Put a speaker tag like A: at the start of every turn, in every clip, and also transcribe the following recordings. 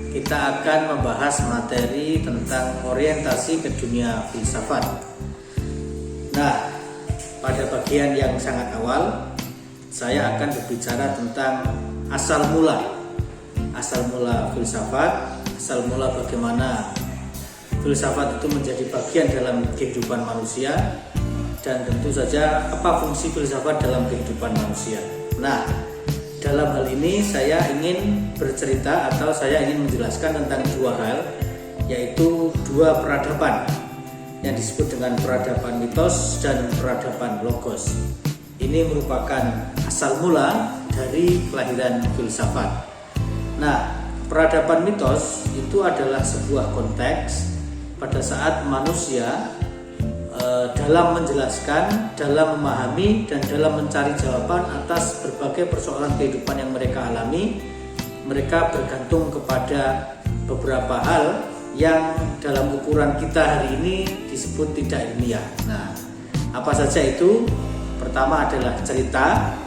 A: kita akan membahas materi tentang orientasi ke dunia filsafat. Nah, pada bagian yang sangat awal, saya akan berbicara tentang asal mula filsafat, asal mula bagaimana filsafat itu menjadi bagian dalam kehidupan manusia, dan tentu saja apa fungsi filsafat dalam kehidupan manusia. Nah, dalam hal ini saya ingin bercerita atau saya ingin menjelaskan tentang dua hal, yaitu dua peradaban yang disebut dengan peradaban mitos dan peradaban logos. Ini merupakan asal mula dari kelahiran filsafat. Nah, peradaban mitos itu adalah sebuah konteks pada saat manusia dalam menjelaskan, dalam memahami, dan dalam mencari jawaban atas berbagai persoalan kehidupan yang mereka alami. Mereka bergantung kepada beberapa hal yang dalam ukuran kita hari ini disebut tidak ilmiah. Nah, apa saja itu? Pertama adalah cerita,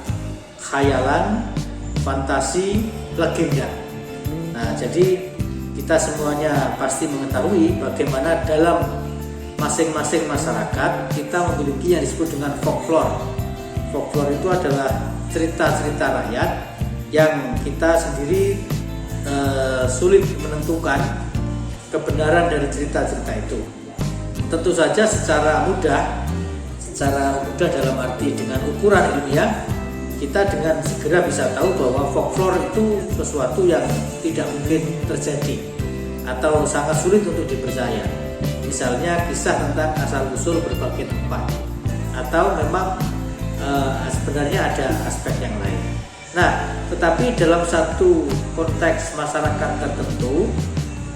A: khayalan, fantasi, legenda. Nah, jadi kita semuanya pasti mengetahui bagaimana dalam masing-masing masyarakat kita memiliki yang disebut dengan folklore. Folklore itu adalah cerita-cerita rakyat yang kita sendiri sulit menentukan kebenaran dari cerita-cerita itu. Tentu saja secara mudah dalam arti dengan ukuran ilmiah, kita dengan segera bisa tahu bahwa folklore itu sesuatu yang tidak mungkin terjadi atau sangat sulit untuk dipercaya. Misalnya kisah tentang asal-usul berbagai tempat, atau memang sebenarnya ada aspek yang lain. Nah, tetapi dalam satu konteks masyarakat tertentu,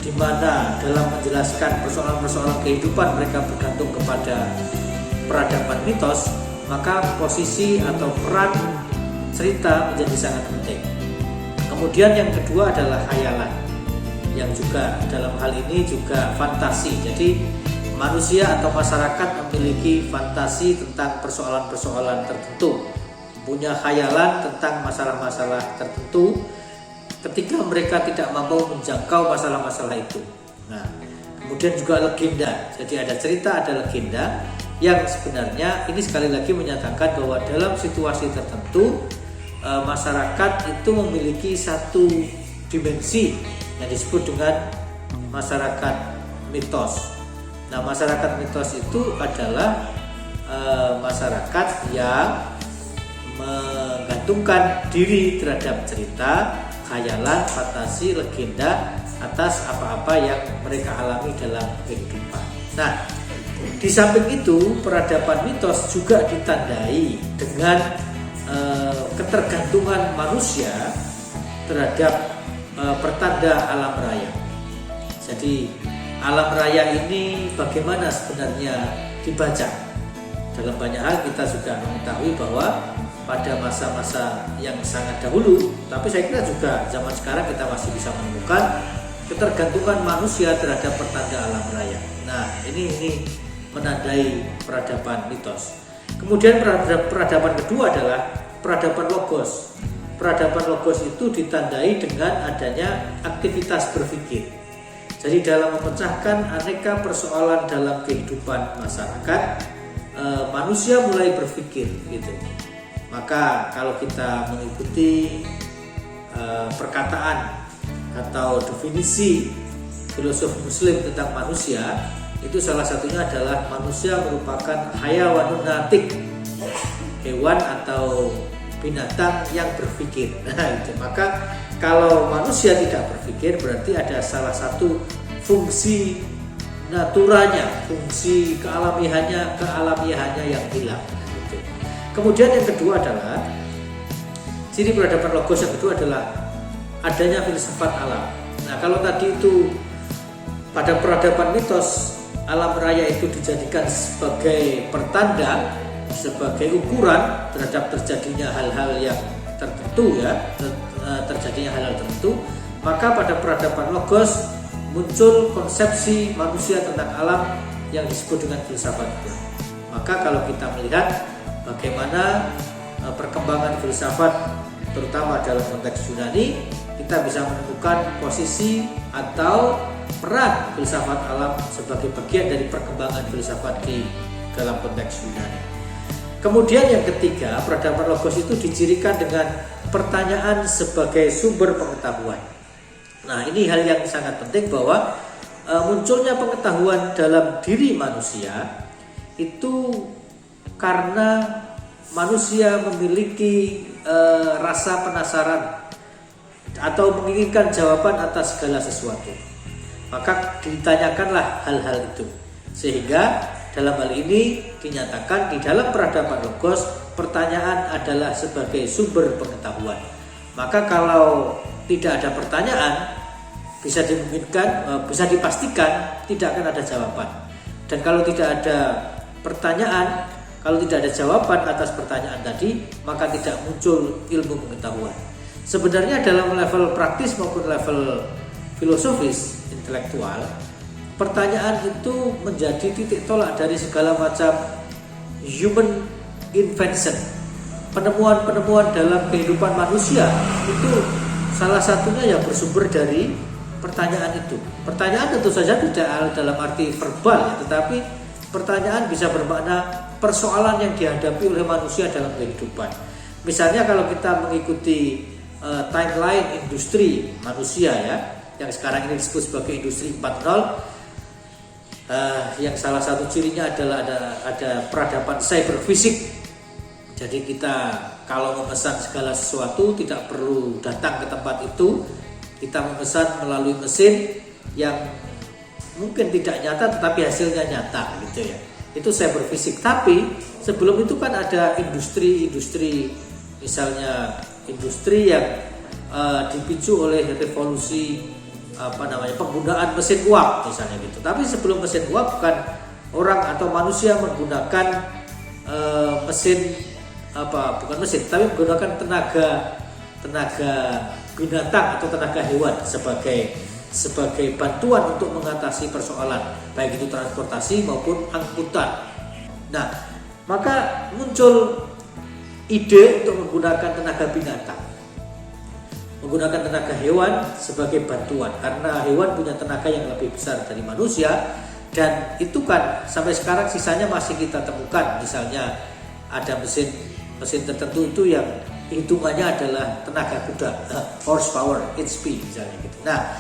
A: di mana dalam menjelaskan persoalan-persoalan kehidupan mereka bergantung kepada peradaban mitos, maka posisi atau peran cerita menjadi sangat penting. Kemudian yang kedua adalah khayalan, yang juga dalam hal ini juga fantasi. Jadi manusia atau masyarakat memiliki fantasi tentang persoalan-persoalan tertentu, punya khayalan tentang masalah-masalah tertentu ketika mereka tidak mampu menjangkau masalah-masalah itu. Nah, kemudian juga legenda. Jadi ada cerita, ada legenda, yang sebenarnya ini sekali lagi menyatakan bahwa dalam situasi tertentu masyarakat itu memiliki satu dimensi yang disebut dengan masyarakat mitos. Nah, masyarakat mitos itu adalah masyarakat yang menggantungkan diri terhadap cerita, khayalan, fantasi, legenda atas apa-apa yang mereka alami dalam kehidupan. Nah, di samping itu peradaban mitos juga ditandai dengan ketergantungan manusia terhadap pertanda alam raya. Jadi alam raya ini bagaimana sebenarnya dibaca? Dalam banyak hal kita sudah mengetahui bahwa pada masa-masa yang sangat dahulu, tapi saya kira juga zaman sekarang kita masih bisa menemukan ketergantungan manusia terhadap pertanda alam raya. Nah, ini menandai peradaban mitos. Kemudian peradaban kedua adalah peradaban logos. Peradaban logos itu ditandai dengan adanya aktivitas berpikir. Jadi dalam memecahkan aneka persoalan dalam kehidupan masyarakat, manusia mulai berpikir gitu. Maka kalau kita mengikuti perkataan atau definisi filosof muslim tentang manusia, itu salah satunya adalah manusia merupakan hayawanun natik, hewan atau binatang yang berpikir. Nah, itu. Maka kalau manusia tidak berpikir, berarti ada salah satu fungsi naturanya, fungsi kealamiahannya yang hilang. Gitu. Kemudian yang kedua adalah ciri peradaban logos yang kedua adalah adanya filsafat alam. Nah, kalau tadi itu pada peradaban mitos alam raya itu dijadikan sebagai pertanda, sebagai ukuran terhadap terjadinya hal-hal yang tertentu maka pada peradaban logos muncul konsepsi manusia tentang alam yang disebut dengan filsafat. Maka kalau kita melihat bagaimana perkembangan filsafat terutama dalam konteks Yunani, kita bisa menemukan posisi atau peran filsafat alam sebagai bagian dari perkembangan filsafat di dalam konteks Yunani. Kemudian yang ketiga, peradaban logos itu dicirikan dengan pertanyaan sebagai sumber pengetahuan. Nah, ini hal yang sangat penting bahwa munculnya pengetahuan dalam diri manusia itu karena manusia memiliki rasa penasaran atau menginginkan jawaban atas segala sesuatu. Maka ditanyakanlah hal-hal itu, sehingga dalam hal ini dinyatakan di dalam peradaban logos pertanyaan adalah sebagai sumber pengetahuan. Maka kalau tidak ada pertanyaan, bisa dimungkinkan, bisa dipastikan tidak akan ada jawaban. Dan kalau tidak ada pertanyaan, kalau tidak ada jawaban atas pertanyaan tadi, maka tidak muncul ilmu pengetahuan. Sebenarnya dalam level praktis maupun level filosofis, intelektual, pertanyaan itu menjadi titik tolak dari segala macam human invention. Penemuan-penemuan dalam kehidupan manusia itu salah satunya yang bersumber dari pertanyaan itu. Pertanyaan tentu saja tidak dalam arti verbal ya, tetapi pertanyaan bisa bermakna persoalan yang dihadapi oleh manusia dalam kehidupan. Misalnya kalau kita mengikuti timeline industri manusia ya, yang sekarang ini disebut sebagai industri 4.0, yang salah satu cirinya adalah ada peradaban cyber fisik. Jadi kita kalau memesan segala sesuatu tidak perlu datang ke tempat itu, kita memesan melalui mesin yang mungkin tidak nyata tetapi hasilnya nyata gitu ya. Itu cyber fisik. Tapi sebelum itu kan ada industri misalnya industri yang dipicu oleh revolusi penggunaan mesin uap misalnya gitu. Tapi sebelum mesin uap kan orang atau manusia menggunakan tapi menggunakan tenaga binatang atau tenaga hewan sebagai bantuan untuk mengatasi persoalan baik itu transportasi maupun angkutan. Nah, maka muncul ide untuk menggunakan tenaga binatang, menggunakan tenaga hewan sebagai bantuan, karena hewan punya tenaga yang lebih besar dari manusia. Dan itu kan sampai sekarang sisanya masih kita temukan. Misalnya ada mesin tertentu itu yang hitungannya adalah tenaga kuda, horsepower, HP misalnya gitu. Nah,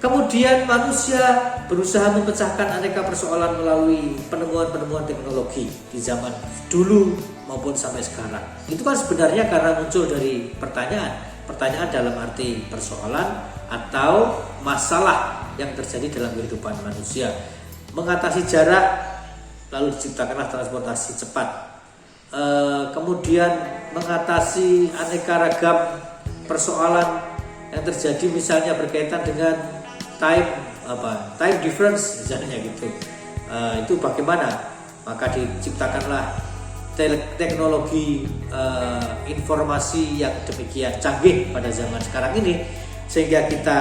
A: kemudian manusia berusaha memecahkan aneka persoalan melalui penemuan-penemuan teknologi di zaman dulu maupun sampai sekarang. Itu kan sebenarnya karena muncul dari pertanyaan dalam arti persoalan atau masalah yang terjadi dalam kehidupan manusia. Mengatasi jarak, lalu diciptakanlah transportasi cepat. Kemudian mengatasi aneka ragam persoalan yang terjadi misalnya berkaitan dengan time difference misalnya gitu. Itu bagaimana? Maka diciptakanlah teknologi informasi yang demikian canggih pada zaman sekarang ini, sehingga kita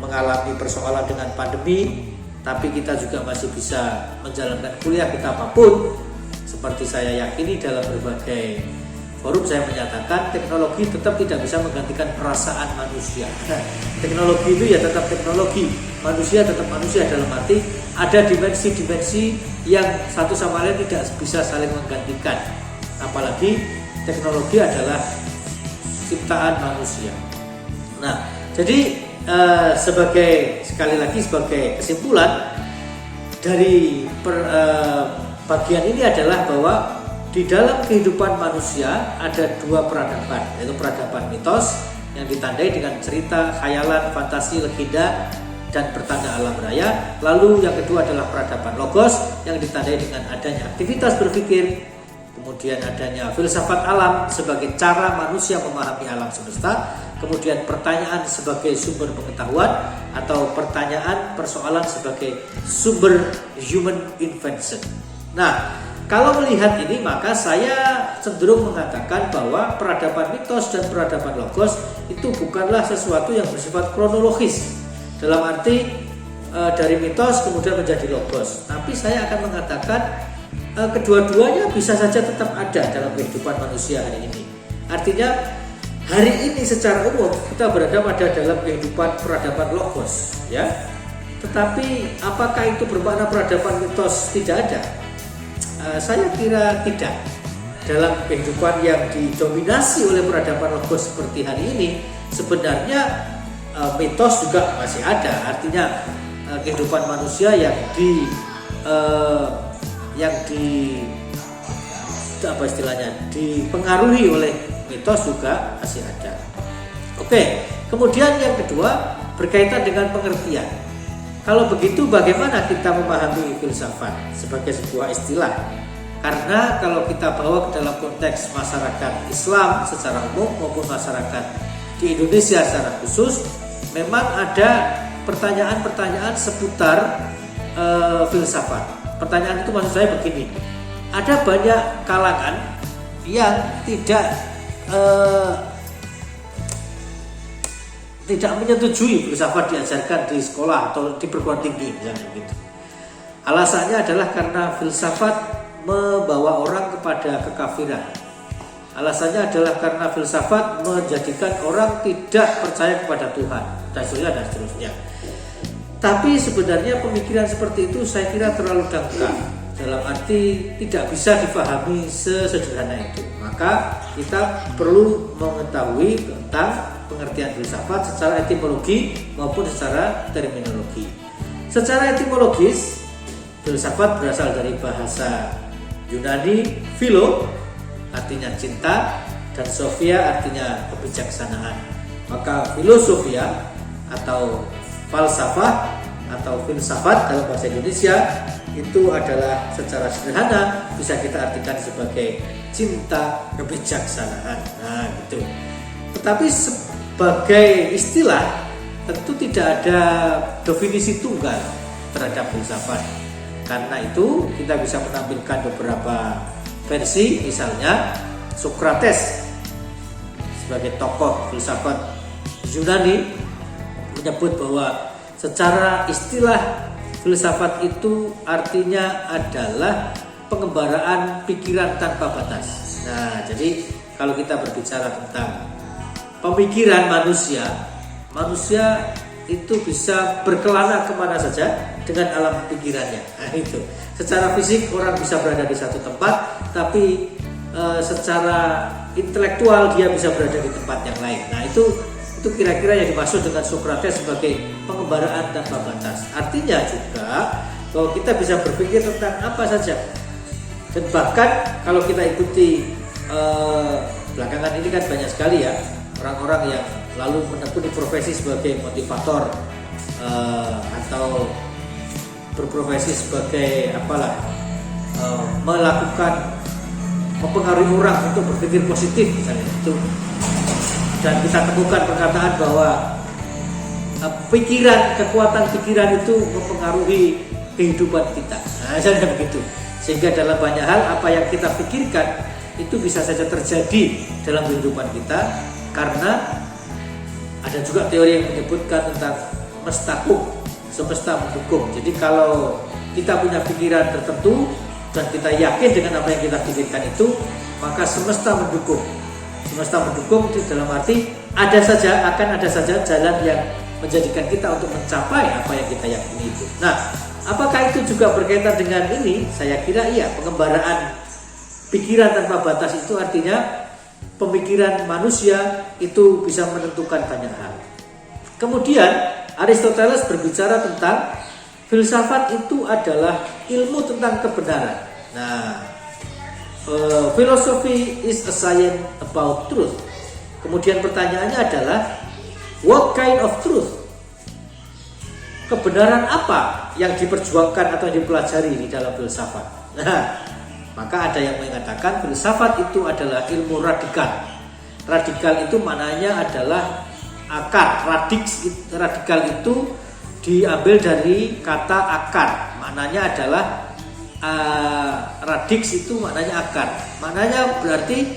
A: mengalami persoalan dengan pandemi, tapi kita juga masih bisa menjalankan kuliah kita apapun. Seperti saya yakini dalam berbagai forum saya menyatakan teknologi tetap tidak bisa menggantikan perasaan manusia. Teknologi itu ya tetap teknologi, manusia tetap manusia, dalam arti ada dimensi-dimensi yang satu sama lain tidak bisa saling menggantikan. Apalagi teknologi adalah ciptaan manusia. Nah, jadi sebagai kesimpulan dari bagian ini adalah bahwa di dalam kehidupan manusia ada dua peradaban, yaitu peradaban mitos yang ditandai dengan cerita, khayalan, fantasi, legenda, dan pertanda alam raya. Lalu yang kedua adalah peradaban logos yang ditandai dengan adanya aktivitas berpikir, kemudian adanya filsafat alam sebagai cara manusia memahami alam semesta, kemudian pertanyaan sebagai sumber pengetahuan atau persoalan sebagai sumber human invention. Nah, kalau melihat ini maka saya cenderung mengatakan bahwa peradaban mitos dan peradaban logos itu bukanlah sesuatu yang bersifat kronologis dalam arti dari mitos kemudian menjadi logos, tapi saya akan mengatakan kedua-duanya bisa saja tetap ada dalam kehidupan manusia hari ini. Artinya hari ini secara umum kita berada pada dalam kehidupan peradaban logos, ya. Tetapi apakah itu bermakna peradaban mitos tidak ada? Saya kira tidak. Dalam kehidupan yang didominasi oleh peradaban logos seperti hari ini, sebenarnya mitos juga masih ada. Artinya kehidupan manusia yang apa istilahnya, dipengaruhi oleh mitos juga masih ada. Oke, kemudian yang kedua berkaitan dengan pengertian. Kalau begitu bagaimana kita memahami filsafat sebagai sebuah istilah? Karena kalau kita bawa ke dalam konteks masyarakat Islam secara umum maupun masyarakat di Indonesia secara khusus, memang ada pertanyaan-pertanyaan seputar filsafat. Pertanyaan itu maksud saya begini, ada banyak kalangan yang tidak menyetujui filsafat diajarkan di sekolah atau di perguruan tinggi misalnya gitu. Alasannya adalah karena filsafat membawa orang kepada kekafiran. Alasannya adalah karena filsafat menjadikan orang tidak percaya kepada Tuhan dan seterusnya. Tapi sebenarnya pemikiran seperti itu saya kira terlalu dangkal, dalam arti tidak bisa dipahami sesederhana itu. Maka kita perlu mengetahui tentang pengertian filsafat secara etimologi maupun secara terminologi. Secara etimologis, filsafat berasal dari bahasa Yunani philo, artinya cinta, dan sophia artinya kebijaksanaan. Maka filosofia atau falsafah atau filsafat dalam bahasa Indonesia itu adalah secara sederhana bisa kita artikan sebagai cinta kebijaksanaan. Nah, gitu. Tetapi sebagai istilah tentu tidak ada definisi tunggal terhadap filsafat. Karena itu kita bisa menampilkan beberapa versi, misalnya Socrates sebagai tokoh filsafat Yunani menyebut bahwa secara istilah filsafat itu artinya adalah pengembaraan pikiran tanpa batas. Nah, jadi kalau kita berbicara tentang pemikiran manusia itu bisa berkelana kemana saja dengan alam pikirannya. Nah, itu secara fisik orang bisa berada di satu tempat, tapi secara intelektual dia bisa berada di tempat yang lain. Nah, itu kira-kira yang dimaksud dengan Socrates sebagai pengembaraan tanpa batas. Artinya juga bahwa kita bisa berpikir tentang apa saja. Dan bahkan kalau kita ikuti belakangan ini kan banyak sekali ya orang-orang yang lalu menekuni profesi sebagai motivator atau berprofesi sebagai mempengaruhi orang untuk berpikir positif misalnya itu. Dan kita temukan perkataan bahwa kekuatan pikiran itu mempengaruhi kehidupan kita. Nah, misalnya begitu. Sehingga dalam banyak hal apa yang kita pikirkan itu bisa saja terjadi dalam kehidupan kita, karena ada juga teori yang menyebutkan tentang semesta mendukung. Jadi kalau kita punya pikiran tertentu dan kita yakin dengan apa yang kita pikirkan itu, maka semesta mendukung. Semesta mendukung itu dalam arti akan ada saja jalan yang menjadikan kita untuk mencapai apa yang kita yakini itu. Nah, apakah itu juga berkaitan dengan ini? Saya kira iya. Pengembaraan pikiran tanpa batas itu artinya pemikiran manusia itu bisa menentukan banyak hal. Kemudian Aristoteles berbicara tentang filsafat itu adalah ilmu tentang kebenaran. Nah, philosophy is a science about truth. Kemudian pertanyaannya adalah what kind of truth? Kebenaran apa yang diperjuangkan atau dipelajari di dalam filsafat? Nah, maka ada yang mengatakan filsafat itu adalah ilmu radikal. Radikal itu maknanya adalah akar. Radikal itu diambil dari kata akar. Maknanya adalah radix itu maknanya akar. Maknanya berarti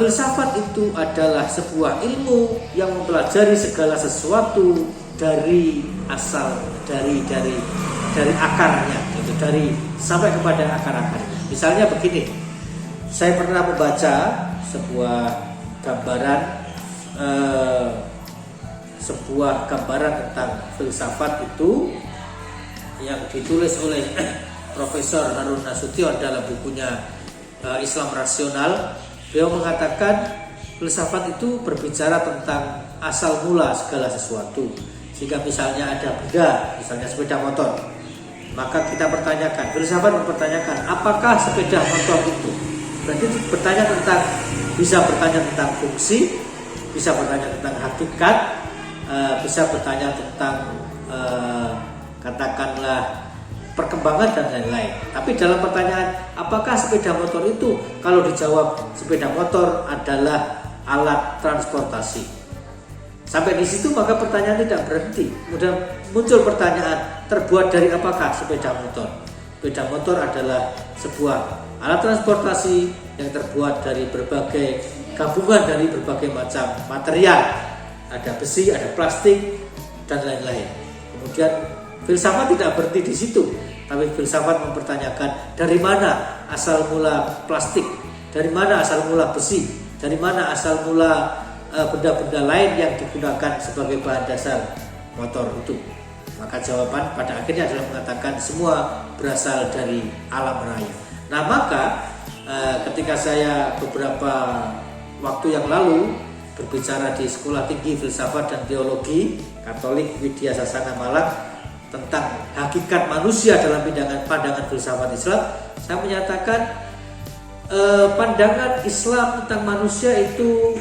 A: filsafat itu adalah sebuah ilmu yang mempelajari segala sesuatu dari asal, dari akarnya, gitu, dari sampai kepada akar-akarnya. Misalnya begini, saya pernah membaca sebuah gambaran sebuah gambaran tentang filsafat itu yang ditulis oleh Profesor Harun Nasution dalam bukunya Islam Rasional. Beliau mengatakan filsafat itu berbicara tentang asal mula segala sesuatu. Jika misalnya ada benda, misalnya sepeda motor, maka kita pertanyakan, filsafat mempertanyakan apakah sepeda motor itu. Berarti bisa bertanya tentang fungsi, bisa bertanya tentang hakikat, bisa bertanya tentang katakanlah perkembangan dan lain-lain. Tapi dalam pertanyaan apakah sepeda motor itu, kalau dijawab sepeda motor adalah alat transportasi, sampai di situ maka pertanyaan tidak berhenti. Kemudian muncul pertanyaan, terbuat dari apakah sepeda motor? Sepeda motor adalah sebuah alat transportasi yang terbuat dari berbagai gabungan dari berbagai macam material. Ada besi, ada plastik, dan lain-lain. Kemudian filsafat tidak berhenti di situ, tapi filsafat mempertanyakan dari mana asal mula plastik, dari mana asal mula besi, dari mana asal mula benda-benda lain yang digunakan sebagai bahan dasar motor itu. Maka jawaban pada akhirnya adalah mengatakan semua berasal dari alam raya. Nah, maka ketika saya beberapa waktu yang lalu berbicara di Sekolah Tinggi Filsafat dan Teologi Katolik Widya Sasana Malang tentang hakikat manusia dalam pandangan filsafat Islam, saya menyatakan pandangan Islam tentang manusia itu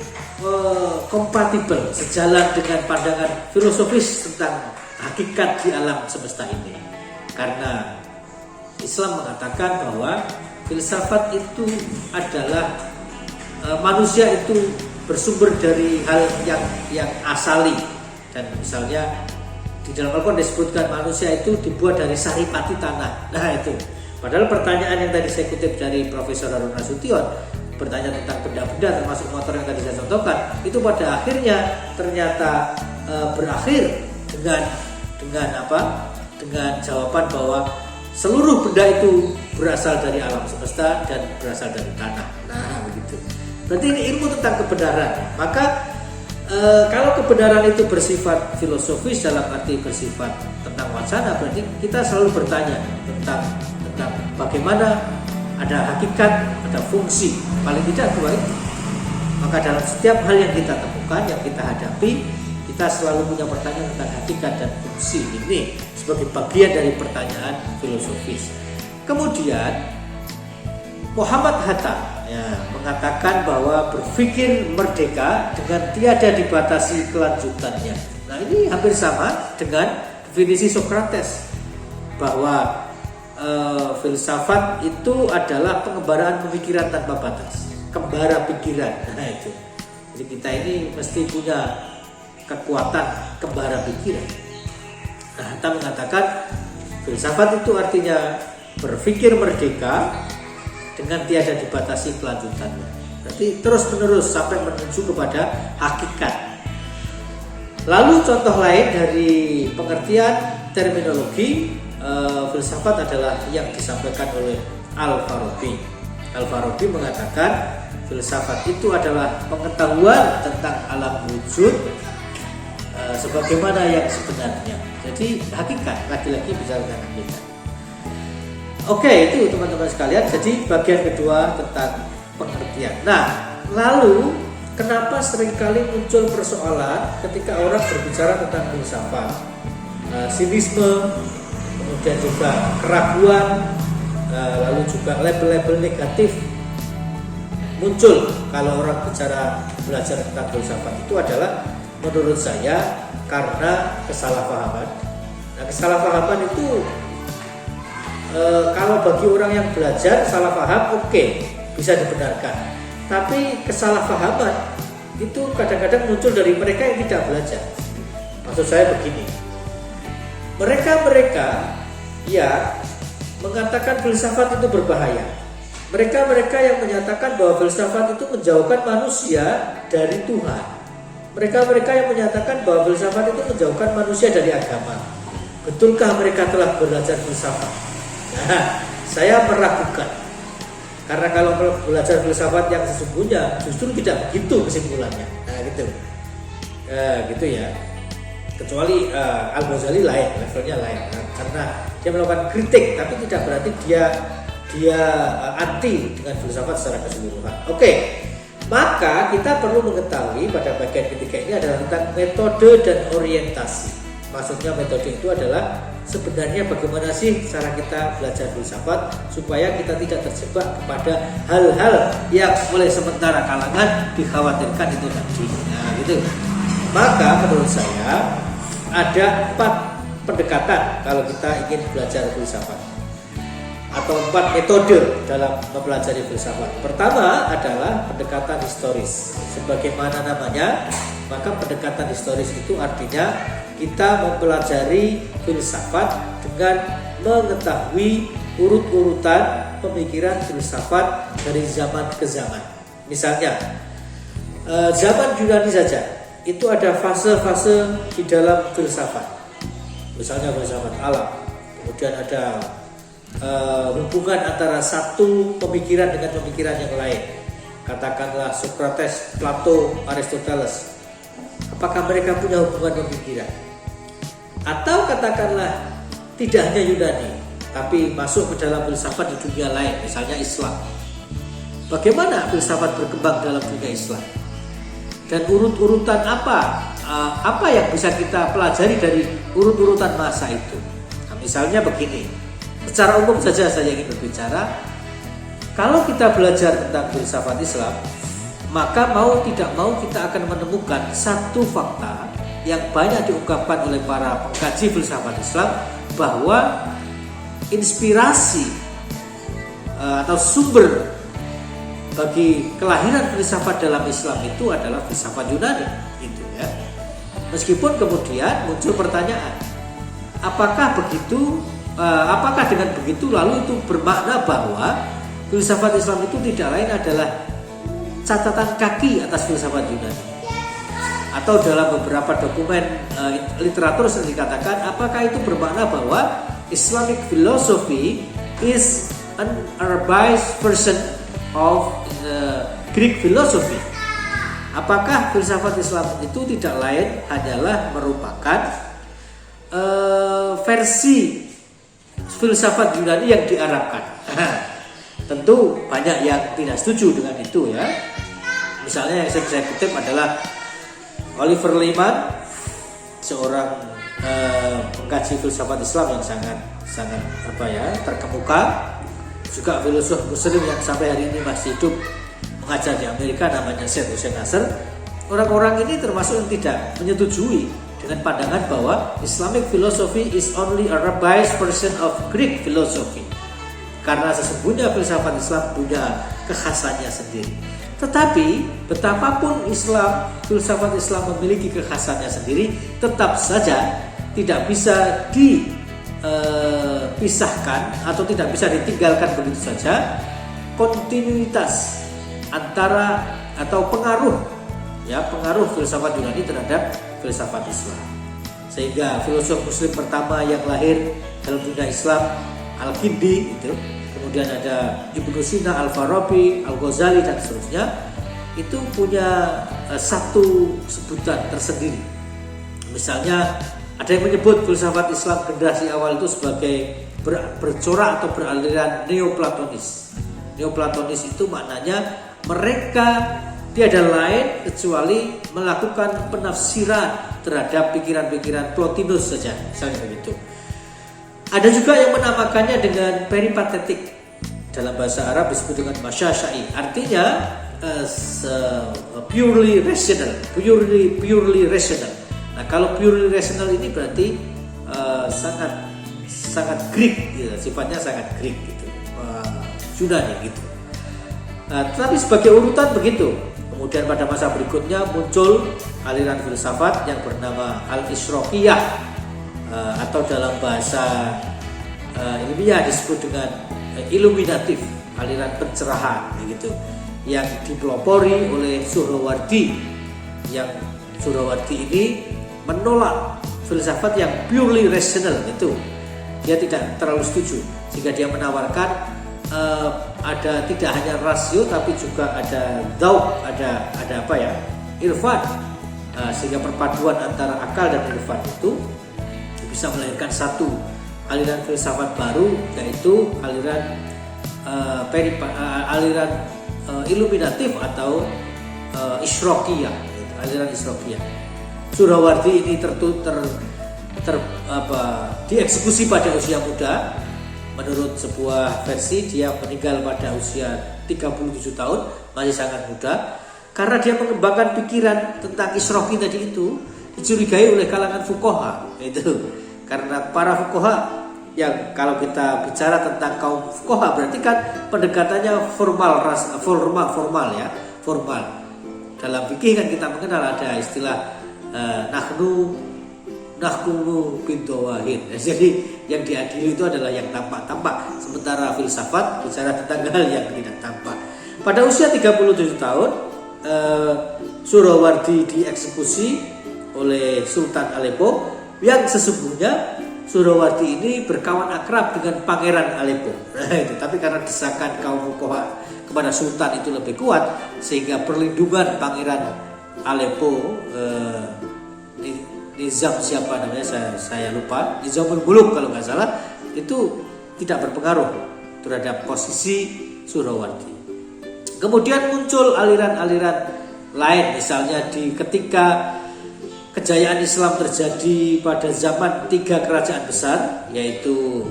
A: kompatibel, sejalan dengan pandangan filosofis tentang hakikat di alam semesta ini. Karena Islam mengatakan bahwa filsafat itu adalah manusia itu bersumber dari hal yang asali. Dan misalnya di dalam Al-Quran disebutkan manusia itu dibuat dari saripati tanah. Nah itu. Padahal pertanyaan yang tadi saya kutip dari Profesor Harun Nasution, bertanya tentang benda-benda termasuk motor yang tadi saya contohkan, itu pada akhirnya ternyata berakhir dengan jawaban bahwa seluruh benda itu berasal dari alam semesta dan berasal dari tanah. Nah begitu. Berarti ini ilmu tentang kebenaran. Maka kalau kebenaran itu bersifat filosofis dalam arti bersifat tentang wacana, berarti kita selalu bertanya tentang bagaimana ada hakikat, ada fungsi, paling tidak dua itu. Maka dalam setiap hal yang kita temukan, yang kita hadapi, kita selalu punya pertanyaan tentang hakikat dan fungsi ini sebagai bagian dari pertanyaan filosofis. Kemudian Muhammad Hatta mengatakan bahwa berpikir merdeka dengan tiada dibatasi kelanjutannya. Nah ini hampir sama dengan definisi Socrates bahwa filsafat itu adalah pengembaraan pemikiran tanpa batas, kembara pikiran. Nah itu. Jadi kita ini mesti punya kekuatan kembara pikiran. Nah, Hatta mengatakan filsafat itu artinya berpikir merdeka dengan tiada dibatasi kelanjutannya. Berarti terus menerus sampai menuju kepada hakikat. Lalu contoh lain dari pengertian terminologi filsafat adalah yang disampaikan oleh Al-Farabi. Al-Farabi mengatakan filsafat itu adalah pengetahuan tentang alam wujud sebagaimana yang sebenarnya. Jadi hakikat, lagi-lagi bicara tentang hakikat. Oke, itu teman-teman sekalian. Jadi bagian kedua tentang pengertian. Nah, lalu kenapa seringkali muncul persoalan ketika orang berbicara tentang filsafat? Sinisme, kemudian juga keraguan, lalu juga label-label negatif muncul kalau orang bicara belajar tentang filsafat. Itu adalah menurut saya karena kesalahpahaman. Nah, kesalahpahaman itu kalau bagi orang yang belajar salah paham, oke, bisa dibenarkan. Tapi kesalahpahaman itu kadang-kadang muncul dari mereka yang tidak belajar. Maksud saya begini, mereka ya mengatakan filsafat itu berbahaya. Mereka yang menyatakan bahwa filsafat itu menjauhkan manusia dari Tuhan. Mereka yang menyatakan bahwa filsafat itu menjauhkan manusia dari agama. Betulkah mereka telah belajar filsafat? Nah, saya meragukan. Karena kalau belajar filsafat yang sesungguhnya justru tidak begitu kesimpulannya. Nah, gitu ya. Kecuali Al-Ghazali lain, levelnya lain, karena dia melakukan kritik, tapi tidak berarti dia anti dengan filsafat secara keseluruhan. Oke. Maka kita perlu mengetahui pada bagian ketiga ini adalah tentang metode dan orientasi. Maksudnya metode itu adalah sebenarnya bagaimana sih cara kita belajar filsafat supaya kita tidak terjebak kepada hal-hal yang oleh sementara kalangan dikhawatirkan itu tadi. Nah, gitu. Maka menurut saya ada 4 pendekatan kalau kita ingin belajar filsafat, atau 4 metode dalam mempelajari filsafat. Pertama adalah pendekatan historis. Sebagaimana namanya, maka pendekatan historis itu artinya kita mempelajari filsafat dengan mengetahui urut-urutan pemikiran filsafat dari zaman ke zaman. Misalnya, zaman Yunani saja, itu ada fase-fase di dalam filsafat. Misalnya filsafat alam, kemudian ada hubungan antara satu pemikiran dengan pemikiran yang lain. Katakanlah Socrates, Plato, Aristoteles. Apakah mereka punya hubungan pemikiran? Atau katakanlah tidak hanya Yunani, tapi masuk ke dalam filsafat di dunia lain, misalnya Islam. Bagaimana filsafat berkembang dalam dunia Islam? Dan urut-urutan apa yang bisa kita pelajari dari urut-urutan masa itu? Nah, misalnya begini. Secara umum saja saya ingin berbicara, kalau kita belajar tentang filsafat Islam, maka mau tidak mau kita akan menemukan satu fakta yang banyak diungkapkan oleh para pengkaji filsafat Islam, bahwa inspirasi atau sumber bagi kelahiran filsafat dalam Islam itu adalah filsafat Yunani, gitu ya. Meskipun kemudian muncul pertanyaan, apakah dengan begitu lalu itu bermakna bahwa filsafat Islam itu tidak lain adalah catatan kaki atas filsafat Yunani? Atau dalam beberapa dokumen literatur sering dikatakan, apakah itu bermakna bahwa Islamic philosophy is an Arabized version of Greek philosophy? Apakah filsafat Islam itu tidak lain hanyalah merupakan versi filsafat Yunani yang diarabkan? Tentu banyak yang tidak setuju dengan itu ya. Misalnya yang saya kutip adalah Oliver Leaman, seorang pengkaji filsafat Islam yang sangat terkemuka, juga filosof Muslim yang sampai hari ini masih hidup mengajar di Amerika, namanya Syed Hussein Nasr. Orang-orang ini termasuk yang tidak menyetujui dengan pandangan bahwa Islamic philosophy is only a revised version of Greek philosophy, karena sesungguhnya filsafat Islam punya kekhasannya sendiri. Tetapi betapapun filsafat Islam memiliki kekhasannya sendiri, tetap saja tidak bisa dipisahkan atau tidak bisa ditinggalkan begitu saja kontinuitas antara atau pengaruh filsafat Yunani terhadap filsafat Islam. Sehingga filosof Muslim pertama yang lahir dalam dunia Islam, Al-Kindi itu, kemudian ada Ibnu Sina, Al-Farabi, Al-Ghazali dan seterusnya, itu punya satu sebutan tersendiri. Misalnya ada yang menyebut filsafat Islam generasi awal itu sebagai bercorak atau beraliran Neoplatonis. Neoplatonis itu maknanya mereka tiada lain kecuali melakukan penafsiran terhadap pikiran-pikiran Plotinus saja, misalnya begitu. Ada juga yang menamakannya dengan peripatetik, dalam bahasa Arab disebut dengan masyasya'i, artinya purely rational. Nah, kalau purely rational ini berarti sangat Greek, gitu, sifatnya sangat Greek gitu, Yunani gitu. Tetapi sebagai urutan begitu. Kemudian pada masa berikutnya muncul aliran filsafat yang bernama Al-Isyraqiyah, atau dalam bahasa ilmiah disebut dengan Illuminatif, aliran pencerahan begitu, yang dipelopori oleh Suhrawardi. Yang Suhrawardi ini menolak filsafat yang purely rational itu. Dia tidak terlalu setuju, sehingga dia menawarkan ada tidak hanya rasio tapi juga ada dzauq, ada apa ya, irfan, sehingga perpaduan antara akal dan irfan itu bisa melahirkan satu aliran filsafat baru, yaitu aliran iluminatif atau isyraqiyah, aliran isyraqiyah. Suhrawardi ini dieksekusi pada usia muda. Menurut sebuah versi dia meninggal pada usia 37 tahun, masih sangat muda, karena dia mengembangkan pikiran tentang isyraqi tadi itu dicurigai oleh kalangan fuqaha. Itu karena para fuqaha, yang kalau kita bicara tentang kaum fuqaha berarti kan pendekatannya formal ya, formal. Dalam fikih kan kita mengenal ada istilah nahkumu bidawahir. Jadi yang diadili itu adalah yang tampak-tampak, sementara filsafat bicara tentang hal yang tidak tampak. Pada usia 37 tahun Suhrawardi dieksekusi oleh Sultan Aleppo, yang sesungguhnya Suhrawardi ini berkawan akrab dengan Pangeran Aleppo. Tapi karena desakan kaum fuqaha kepada Sultan itu lebih kuat, sehingga perlindungan Pangeran Aleppo, Nizam siapa namanya saya lupa, Nizamul Muluk kalau nggak salah, itu tidak berpengaruh terhadap posisi Suhrawardi. Kemudian muncul aliran-aliran lain, misalnya ketika kejayaan Islam terjadi pada zaman 3 kerajaan besar, yaitu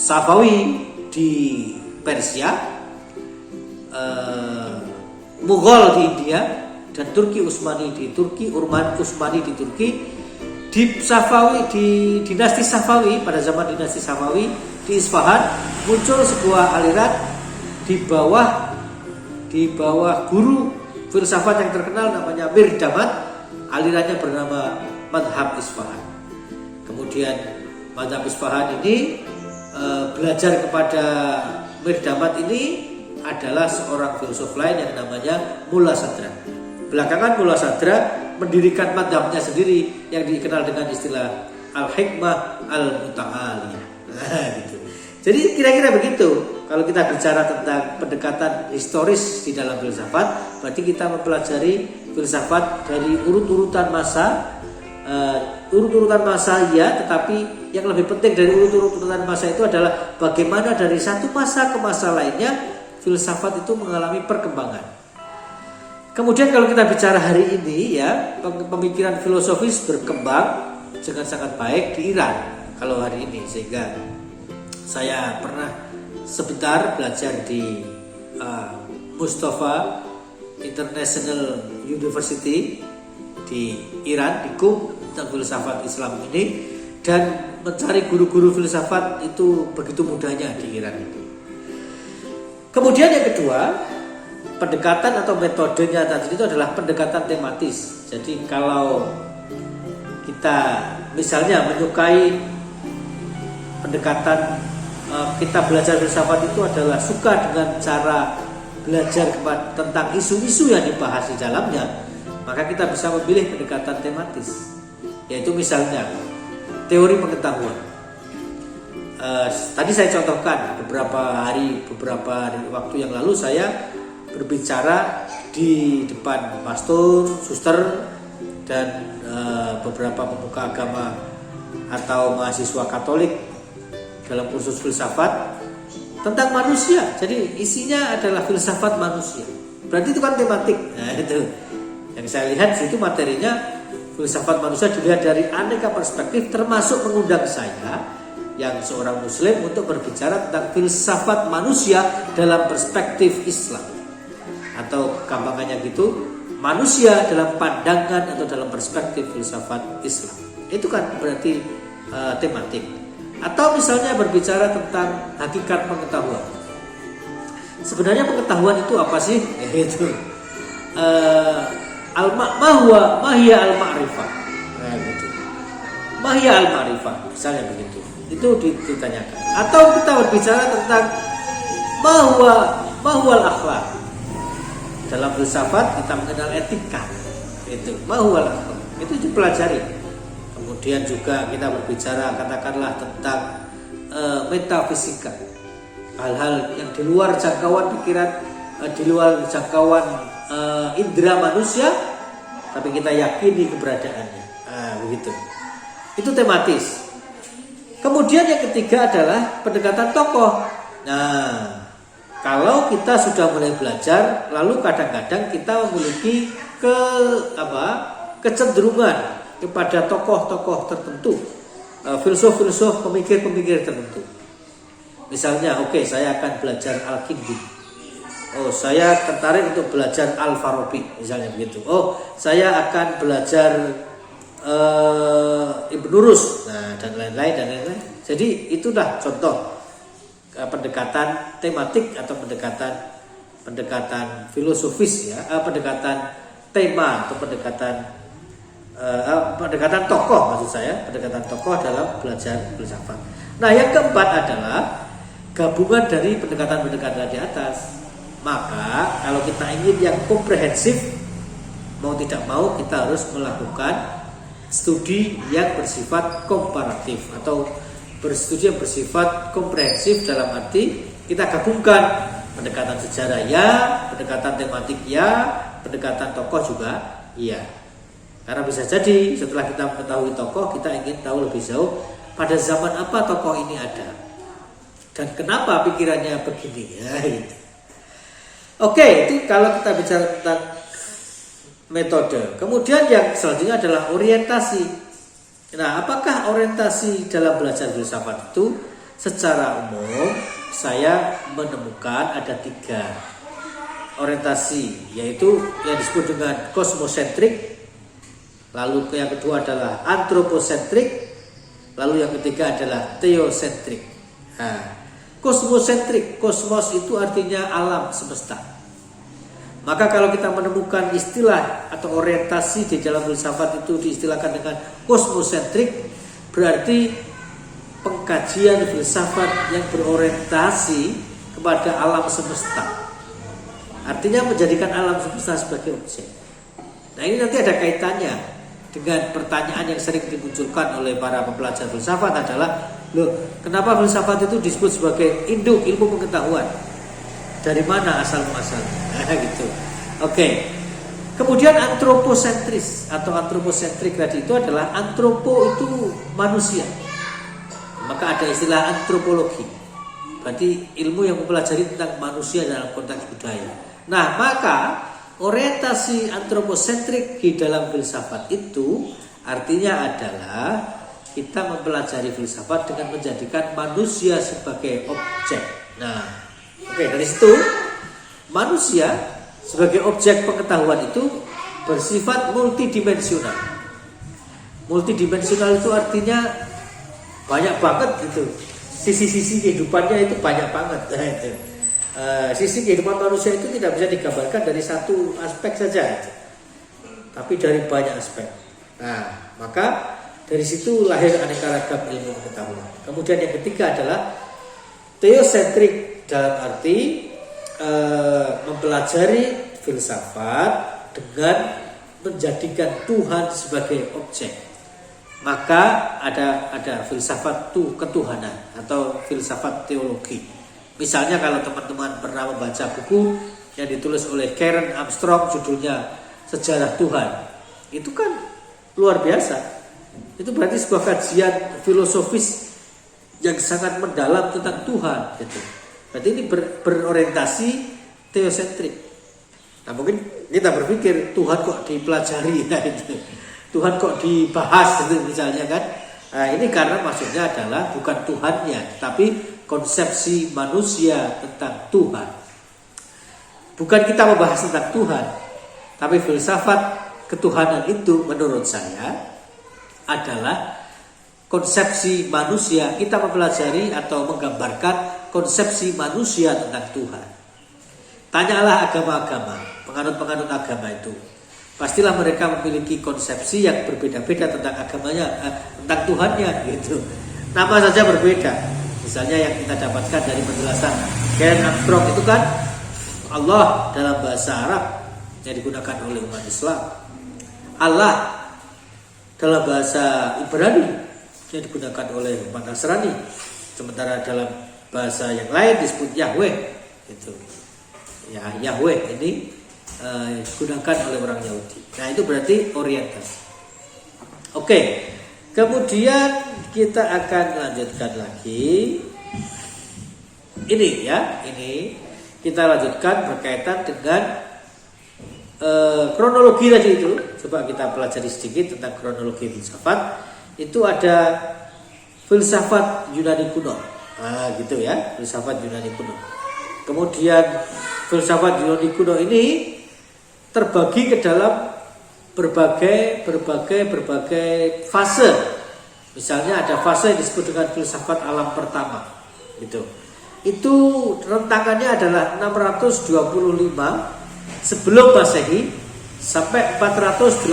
A: Safawi di Persia, Mughal di India, dan Turki Utsmani di Turki, Utsmani di Turki. Di Safawi, di dinasti Safawi, pada zaman dinasti Safawi di Isfahan muncul sebuah aliran di bawah guru filsafat yang terkenal namanya Mir Damad. Alirannya bernama Madhab Isfahan. Kemudian Madhab Isfahan ini belajar kepada Mir Damad ini adalah seorang filsuf lain yang namanya Mulla Sadra. Belakangan Mulla Sadra mendirikan madhabnya sendiri yang dikenal dengan istilah Al-Hikmah Al-Muta'aliyah. Gitu. Jadi kira-kira begitu. Kalau kita bicara tentang pendekatan historis di dalam filsafat, berarti kita mempelajari filsafat dari urut-urutan masa. Urut-urutan masa ya, tetapi yang lebih penting dari urut-urutan masa itu adalah bagaimana dari satu masa ke masa lainnya filsafat itu mengalami perkembangan. Kemudian kalau kita bicara hari ini ya, pemikiran filosofis berkembang dengan sangat baik di Iran kalau hari ini, sehingga saya pernah sebentar belajar di Mustafa International University di Iran, di Qum, tentang filsafat Islam ini, dan mencari guru-guru filsafat itu begitu mudahnya di Iran itu. Kemudian yang kedua, pendekatan atau metodenya tadi itu adalah pendekatan tematis. Jadi kalau kita misalnya menyukai pendekatan, kita belajar filsafat itu adalah suka dengan cara belajar tentang isu-isu yang dibahas di dalamnya, maka kita bisa memilih pendekatan tematis, yaitu misalnya teori pengetahuan. Tadi saya contohkan beberapa waktu yang lalu saya berbicara di depan pastor, suster, dan beberapa pemuka agama atau mahasiswa Katolik dalam kursus filsafat tentang manusia. Jadi isinya adalah filsafat manusia. Berarti itu kan tematik. Nah, itu yang saya lihat situ materinya filsafat manusia dilihat dari aneka perspektif, termasuk mengundang saya yang seorang muslim untuk berbicara tentang filsafat manusia dalam perspektif Islam. Atau gampangannya gitu, manusia dalam pandangan atau dalam perspektif filsafat Islam. Itu kan berarti tematik. Atau misalnya berbicara tentang hakikat pengetahuan. Sebenarnya pengetahuan itu apa sih? Itu mahia al-ma'rifah. Nah, gitu. Mahia al-ma'rifah, misalnya begitu. Itu ditanyakan. Atau kita berbicara tentang mahwal akhlak. Dalam filsafat kita mengenal etika, itu mahwal akhlak, itu dipelajari. Kemudian juga kita berbicara katakanlah tentang metafisika. hal-hal yang di luar jangkauan pikiran, di luar jangkauan indera manusia, tapi kita yakini keberadaannya. Begitu. Itu tematis. Kemudian yang ketiga adalah pendekatan tokoh. Nah, kalau kita sudah mulai belajar, lalu kadang-kadang kita memiliki kecenderungan kepada tokoh-tokoh tertentu, filsuf-filsuf, pemikir-pemikir tertentu. Misalnya, saya akan belajar Al-Kindi. Saya tertarik untuk belajar Al-Farabi, misalnya begitu. Saya akan belajar Ibnu Rus, dan lain-lain. Jadi itulah contoh pendekatan tematik atau pendekatan filosofis, ya, pendekatan tema atau pendekatan tokoh, maksud saya, pendekatan tokoh dalam belajar filsafat. Nah, yang keempat adalah gabungan dari pendekatan-pendekatan di atas. Maka kalau kita ingin yang komprehensif, mau tidak mau kita harus melakukan studi yang bersifat komparatif atau studi yang bersifat komprehensif, dalam arti kita gabungkan pendekatan sejarah ya, pendekatan tematik ya, pendekatan tokoh juga ya. Karena bisa jadi setelah kita mengetahui tokoh, kita ingin tahu lebih jauh pada zaman apa tokoh ini ada dan kenapa pikirannya begini, ya, gitu. Itu kalau kita bicara tentang metode. Kemudian yang selanjutnya adalah orientasi. Nah, apakah orientasi dalam belajar filsafat itu? Secara umum saya menemukan ada 3 orientasi, yaitu yang disebut dengan kosmosentrik, lalu yang kedua adalah antroposentrik, lalu yang ketiga adalah teosentrik. Kosmosentrik, kosmos itu artinya alam semesta. Maka kalau kita menemukan istilah atau orientasi di dalam filsafat itu diistilahkan dengan kosmosentrik, berarti pengkajian filsafat yang berorientasi kepada alam semesta. Artinya menjadikan alam semesta sebagai objek. Nah, ini nanti ada kaitannya dengan pertanyaan yang sering dimunculkan oleh para pembelajar filsafat adalah, kenapa filsafat itu disebut sebagai induk ilmu pengetahuan? Dari mana asal-muasalnya? Gitu. Kemudian antroposentris atau antroposentrik tadi itu adalah antropo itu manusia. Maka ada istilah antropologi. Berarti ilmu yang mempelajari tentang manusia dalam konteks budaya. Nah, maka orientasi antroposentrik di dalam filsafat itu artinya adalah kita mempelajari filsafat dengan menjadikan manusia sebagai objek. Nah, dari situ manusia sebagai objek pengetahuan itu bersifat multidimensional. Multidimensional itu artinya banyak banget gitu. Sisi-sisi kehidupannya itu banyak banget. Sisi kehidupan manusia itu tidak bisa digambarkan dari satu aspek saja, tapi dari banyak aspek. Nah, maka dari situ lahir aneka ragam ilmu pengetahuan. Kemudian yang ketiga adalah teosentrik, dalam arti mempelajari filsafat dengan menjadikan Tuhan sebagai objek. Maka ada filsafat ketuhanan atau filsafat teologi. Misalnya kalau teman-teman pernah membaca buku yang ditulis oleh Karen Armstrong, judulnya Sejarah Tuhan, itu kan luar biasa. Itu berarti sebuah kajian filosofis yang sangat mendalam tentang Tuhan, gitu. Berarti ini berorientasi teosentrik. Nah, mungkin kita berpikir Tuhan kok dipelajari, gitu. Tuhan kok dibahas, gitu, misalnya kan. Nah, ini karena maksudnya adalah bukan Tuhannya, tapi konsepsi manusia tentang Tuhan. Bukan kita membahas tentang Tuhan, tapi filsafat ketuhanan itu menurut saya adalah konsepsi manusia. Kita mempelajari atau menggambarkan konsepsi manusia tentang Tuhan. Tanyalah agama-agama, penganut-penganut agama itu, pastilah mereka memiliki konsepsi yang berbeda-beda tentang agamanya, tentang Tuhannya, gitu. Nama saja berbeda. Misalnya yang kita dapatkan dari penjelasan Karen Armstrong itu kan Allah dalam bahasa Arab yang digunakan oleh umat Islam, Allah dalam bahasa Ibrani yang digunakan oleh umat Nasrani, sementara dalam bahasa yang lain disebut Yahweh itu. Ya, Yahweh ini digunakan oleh orang Yahudi. Nah, itu berarti orientasi. Oke. Kemudian kita akan lanjutkan lagi. Ini kita lanjutkan berkaitan dengan kronologi tadi itu. Coba kita pelajari sedikit tentang kronologi filsafat. Itu ada filsafat Yunani kuno. Nah, gitu ya, filsafat Yunani kuno. Kemudian filsafat Yunani kuno ini terbagi ke dalam berbagai fase. Misalnya ada fase yang disebut dengan filsafat alam pertama, gitu. Itu rentangannya adalah 625 sebelum Masehi sampai 480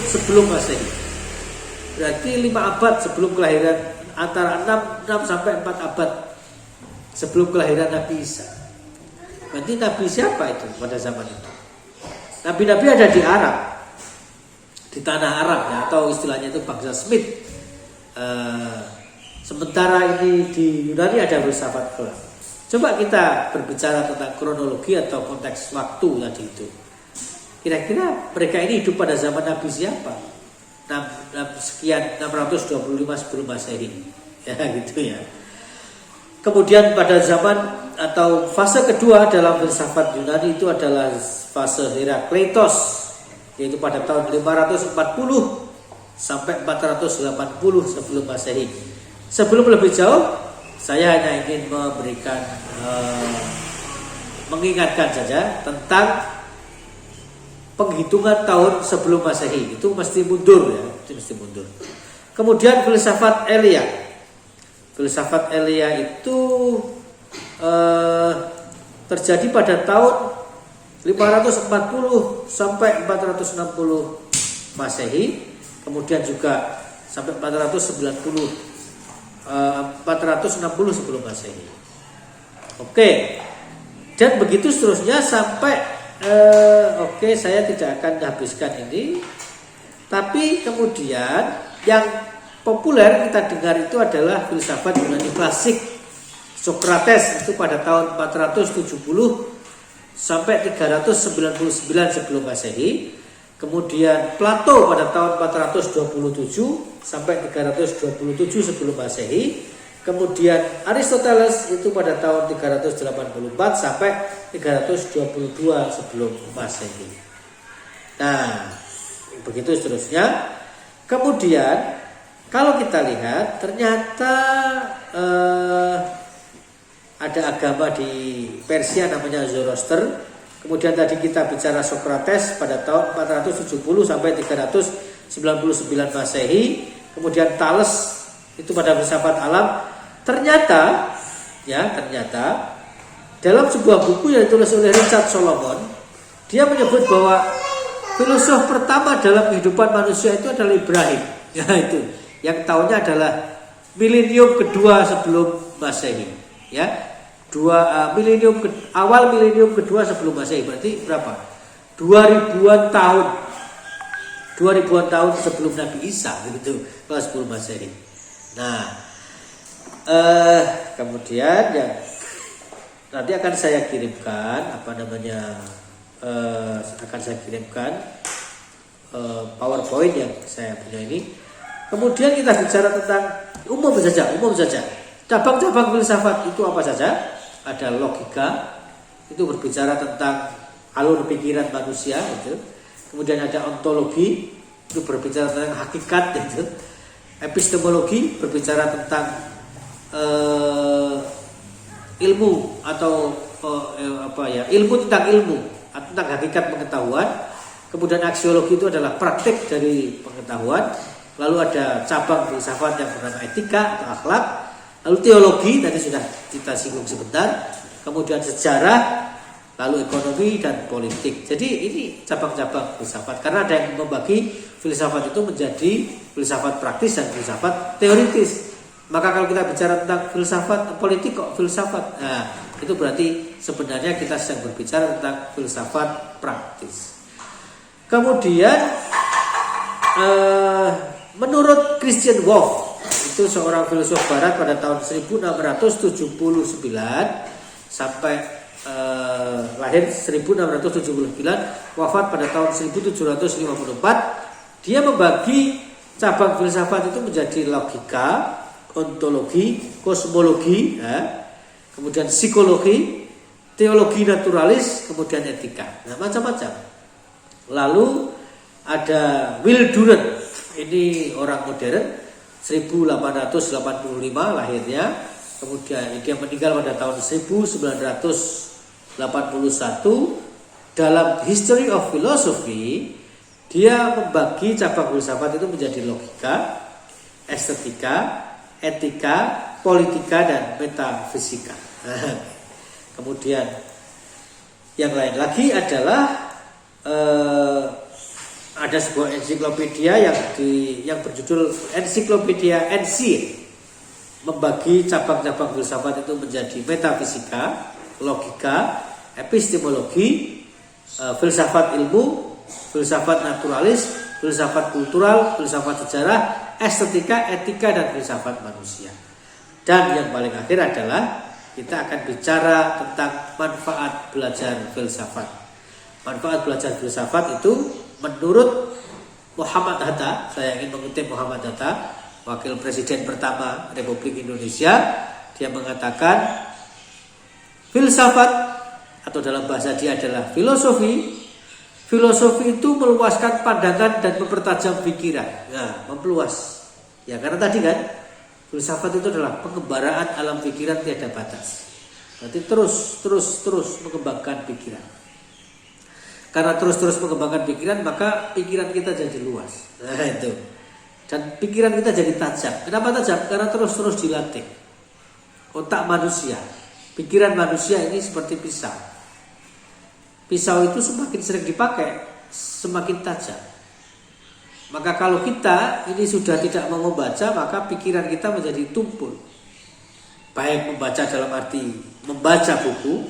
A: sebelum Masehi. Berarti 5 abad sebelum kelahiran, antara 6 sampai 4 abad sebelum kelahiran Nabi Isa. Berarti Nabi siapa itu pada zaman itu? Nabi-nabi ada di Arab, di tanah Arab ya, atau istilahnya itu bangsa Semit. Sementara ini di Yunani ada filsafat kelam. Coba kita berbicara tentang kronologi atau konteks waktu tadi itu. Kira-kira mereka ini hidup pada zaman Nabi siapa? 625 sebelum Masehi. Ya gitu ya. Kemudian pada zaman atau fase kedua dalam filsafat Yunani itu adalah fase Herakleitos, yaitu pada tahun 540 sampai 480 sebelum Masehi. Sebelum lebih jauh, saya hanya ingin memberikan mengingatkan saja tentang penghitungan tahun sebelum Masehi. Itu mesti mundur ya, itu mesti mundur. Kemudian filsafat Elia. Filsafat Elia itu terjadi pada tahun 540 sampai 460 Masehi, kemudian juga sampai 460 sebelum Masehi. Oke. Dan begitu seterusnya sampai saya tidak akan habiskan ini. Tapi kemudian yang populer kita dengar itu adalah filsafat Yunani klasik. Sokrates itu pada tahun 470 sampai 399 sebelum Masehi. Kemudian Plato pada tahun 427 sampai 327 sebelum Masehi. Kemudian Aristoteles itu pada tahun 384 sampai 322 sebelum Masehi. Nah, begitu seterusnya. Kemudian kalau kita lihat ternyata ada agama di Persia namanya Zoroaster. Kemudian tadi kita bicara Sokrates pada tahun 470 sampai 399 Masehi. Kemudian Thales itu pada filsafat alam. Ternyata dalam sebuah buku yang ditulis oleh Richard Solomon, dia menyebut bahwa filosof pertama dalam kehidupan manusia itu adalah Ibrahim. Ya itu, yang tahunnya adalah milenium kedua sebelum Masehi. Ya, awal milenium kedua sebelum Masehi, berarti berapa? 2000-an tahun. 2000-an tahun sebelum Nabi Isa, begitu, kalau sebelum Masehi. Nah, kemudian ya nanti akan saya kirimkan PowerPoint yang saya punya ini. Kemudian kita bicara tentang umum saja. Cabang-cabang filsafat itu apa saja? Ada logika, itu berbicara tentang alur pikiran manusia itu. Kemudian ada ontologi, itu berbicara tentang hakikat itu. Epistemologi berbicara tentang ilmu atau ilmu tentang ilmu, tentang hakikat pengetahuan. Kemudian aksiologi itu adalah praktik dari pengetahuan. Lalu ada cabang filsafat yang bernama etika atau akhlak. Lalu teologi tadi sudah kita singgung sebentar. Kemudian sejarah, lalu ekonomi dan politik. Jadi ini cabang-cabang filsafat, karena ada yang membagi filsafat itu menjadi filsafat praktis dan filsafat teoritis. Maka kalau kita bicara tentang filsafat politik kok filsafat, nah itu berarti sebenarnya kita sedang berbicara tentang filsafat praktis. Kemudian menurut Christian Wolff Itu seorang filsuf barat pada tahun 1679 sampai lahir 1679, wafat pada tahun 1754. Dia membagi cabang filsafat itu menjadi logika, ontologi, kosmologi, kemudian psikologi, teologi naturalis, kemudian etika. Nah, macam-macam. Lalu ada Will Durant, ini orang modern, 1885 lahirnya. Kemudian dia meninggal pada tahun 1981. Dalam History of Philosophy, dia membagi cabang filsafat itu menjadi logika, estetika, etika, politika, dan metafisika. Kemudian yang lain lagi adalah ada sebuah ensiklopedia yang berjudul Ensiklopedia NC, membagi cabang-cabang filsafat itu menjadi metafisika, logika, epistemologi, filsafat ilmu, filsafat naturalis, filsafat kultural, filsafat sejarah, estetika, etika, dan filsafat manusia. Dan yang paling akhir adalah kita akan bicara tentang manfaat belajar filsafat. Manfaat belajar filsafat itu menurut Muhammad Hatta, saya ingin mengutip Muhammad Hatta, Wakil Presiden pertama Republik Indonesia. Dia mengatakan filsafat, atau dalam bahasa dia adalah filosofi. Filosofi itu meluaskan pandangan dan mempertajam pikiran. Nah, memperluas. Ya, karena tadi kan filsafat itu adalah pengembaraan alam pikiran tiada batas. Berarti terus mengembangkan pikiran. Karena terus mengembangkan pikiran, maka pikiran kita jadi luas. Nah, itu. Dan pikiran kita jadi tajam. Kenapa tajam? Karena terus dilatih. Otak manusia, pikiran manusia ini seperti pisau. Pisau itu semakin sering dipakai, semakin tajam. Maka kalau kita ini sudah tidak mau membaca, maka pikiran kita menjadi tumpul. Baik membaca dalam arti membaca buku,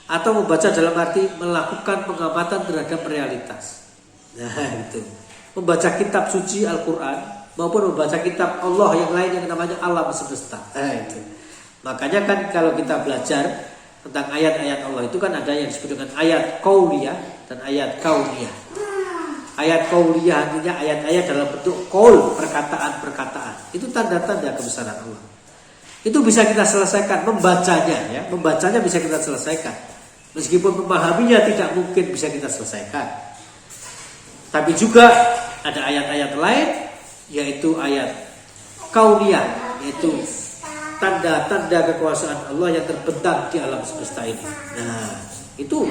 A: atau membaca dalam arti melakukan pengamatan terhadap realitas. Nah, itu. Membaca kitab suci Al-Quran maupun membaca kitab Allah yang lain yang namanya alam semesta. Nah, itu. Makanya kan kalau kita belajar tentang ayat-ayat Allah itu kan ada yang disebut dengan ayat qauliyah dan ayat kauniyah. Ayat qauliyah artinya ayat-ayat dalam bentuk qaul, perkataan-perkataan. Itu tanda-tanda kebesaran Allah. Itu bisa kita selesaikan membacanya, ya. Membacanya bisa kita selesaikan. Meskipun memahaminya tidak mungkin bisa kita selesaikan. Tapi juga ada ayat-ayat lain, yaitu ayat kauniyah, yaitu tanda-tanda kekuasaan Allah yang terbentang di alam semesta ini. Nah, itu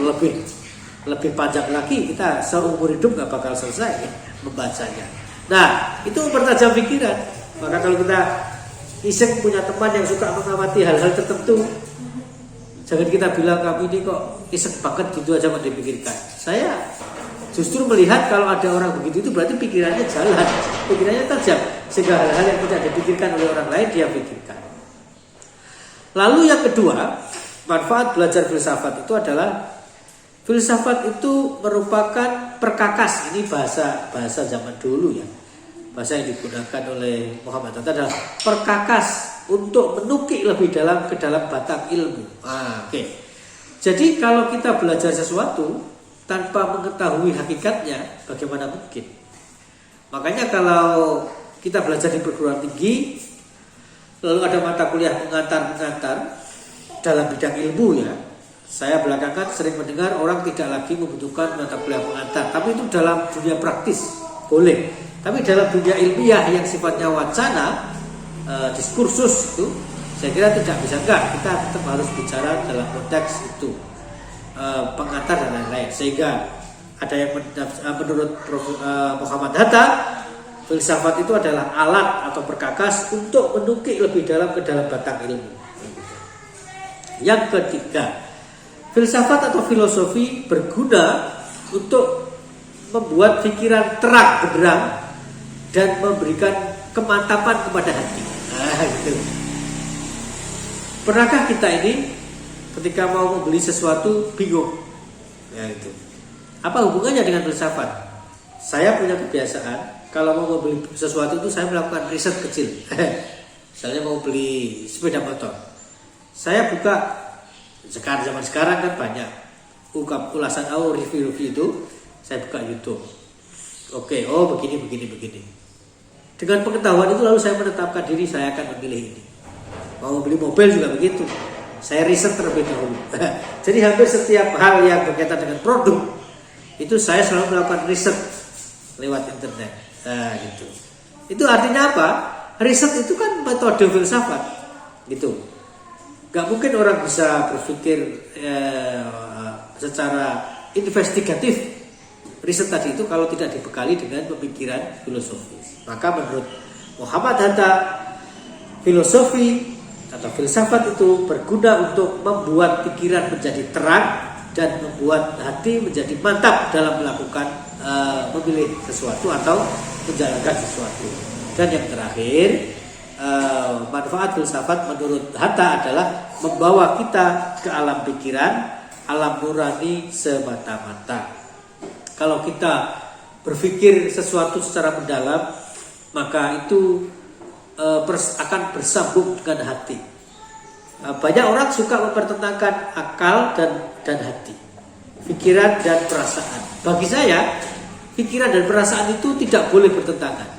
A: lebih panjang lagi, kita seumur hidup gak bakal selesai membacanya. Nah, itu mempertajam pikiran. Maka kalau kita iseng punya teman yang suka mengamati hal-hal tertentu, jangan kita bilang kamu ini kok iseng banget gitu aja mau dipikirkan. Saya justru melihat kalau ada orang begitu itu berarti pikirannya jalan, pikirannya tajam, sehingga hal-hal yang tidak dipikirkan oleh orang lain dia pikirkan. Lalu yang kedua, manfaat belajar filsafat itu adalah filsafat itu merupakan perkakas. Ini bahasa zaman dulu ya, bahasa yang digunakan oleh Muhammad Hatta adalah perkakas untuk menukik lebih dalam ke dalam batang ilmu. Oke. Jadi kalau kita belajar sesuatu tanpa mengetahui hakikatnya, bagaimana mungkin? Makanya kalau kita belajar di perguruan tinggi, lalu ada mata kuliah pengantar dalam bidang ilmu ya. Saya belakangan sering mendengar orang tidak lagi membutuhkan mata kuliah pengantar, tapi itu dalam dunia praktis boleh. Tapi dalam dunia ilmiah yang sifatnya wacana, diskursus itu, saya kira tidak bisa. Kita tetap harus bicara dalam konteks itu. Pengantar dan lain-lain, sehingga ada yang menurut Muhammad Hatta, filsafat itu adalah alat atau perkakas untuk menukik lebih dalam ke dalam batang ilmu. Yang ketiga, filsafat atau filosofi berguna untuk membuat pikiran terang benderang dan memberikan kemantapan kepada hati. Nah, gitu. Pernahkah kita ini ketika mau membeli sesuatu bingung? Ya itu. Apa hubungannya dengan filsafat? Saya punya kebiasaan kalau mau membeli sesuatu itu saya melakukan riset kecil. Misalnya mau beli sepeda motor, saya buka zaman sekarang kan banyak ulasan review itu, saya buka YouTube. Oke, begini. Dengan pengetahuan itu lalu saya menetapkan diri saya akan memilih ini. Mau beli mobil juga begitu. Saya riset terlebih dahulu. Jadi hampir setiap hal yang berkaitan dengan produk itu saya selalu melakukan riset lewat internet. Gitu. Itu artinya apa? Riset itu kan metode filsafat, gitu. Gak mungkin orang bisa berpikir secara investigatif riset tadi itu kalau tidak dibekali dengan pemikiran filosofis. Maka menurut Muhammad Hatta, filosofi atau filsafat itu berguna untuk membuat pikiran menjadi terang dan membuat hati menjadi mantap dalam melakukan memilih sesuatu atau menjalankan sesuatu. Dan yang terakhir, manfaat filsafat menurut Hatta adalah membawa kita ke alam pikiran, alam nurani semata-mata. Kalau kita berpikir sesuatu secara mendalam, maka itu akan bersambung dengan hati. Banyak orang suka mempertentangkan akal dan hati, pikiran dan perasaan. Bagi saya, pikiran dan perasaan itu tidak boleh bertentangan.